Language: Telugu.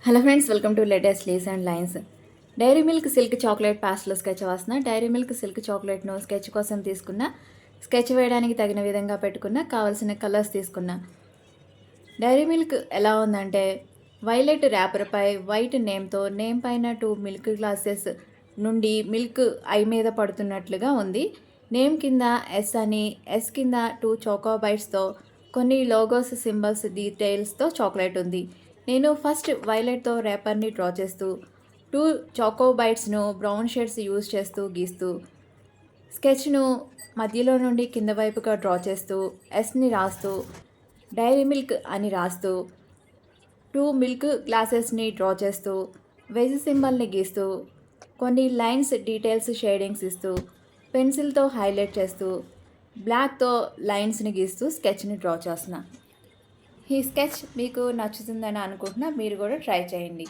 Hello friends, welcome to latest leaves and lines. Dairy milk silk chocolate ప్యాస్ట్లో స్కెచ్ వేస్తున్న. డైరీ మిల్క్ సిల్క్ చాక్లెట్ను స్కెచ్ కోసం తీసుకున్న. స్కెచ్ వేయడానికి తగిన విధంగా పెట్టుకున్న. కావాల్సిన కలర్స్ తీసుకున్న. డైరీ మిల్క్ ఎలా ఉందంటే వైలెట్ ర్యాపర్పై వైట్ నేమ్తో నేమ్ పైన 2 మిల్క్ గ్లాసెస్ నుండి మిల్క్ ఐ మీద పడుతున్నట్లుగా ఉంది. నేమ్ కింద ఎస్ అని, ఎస్ కింద 2 చోకో బైట్స్తో కొన్ని లోగోస్, సింబల్స్, డీటెయిల్స్తో చాక్లెట్ ఉంది. నేను ఫస్ట్ వైలెట్తో ర్యాపర్ని డ్రా చేస్తూ 2 చాకో బైట్స్ను బ్రౌన్ షేడ్స్ యూజ్ చేస్తూ గీస్తూ స్కెచ్ను మధ్యలో నుండి కింద వైపుగా డ్రా చేస్తూ ఎస్ని రాస్తూ డైరీ మిల్క్ అని రాస్తూ 2 మిల్క్ గ్లాసెస్ని డ్రా చేస్తూ వెజ్ సింబల్ని గీస్తూ కొన్ని లైన్స్, డీటెయిల్స్, షేడింగ్స్ ఇస్తూ పెన్సిల్తో హైలైట్ చేస్తూ బ్లాక్తో లైన్స్ని గీస్తూ స్కెచ్ని డ్రా చేస్తున్నా. ఈ స్కెచ్ మీకు నచ్చుతుందని అనుకుంటున్నా. మీరు కూడా ట్రై చేయండి.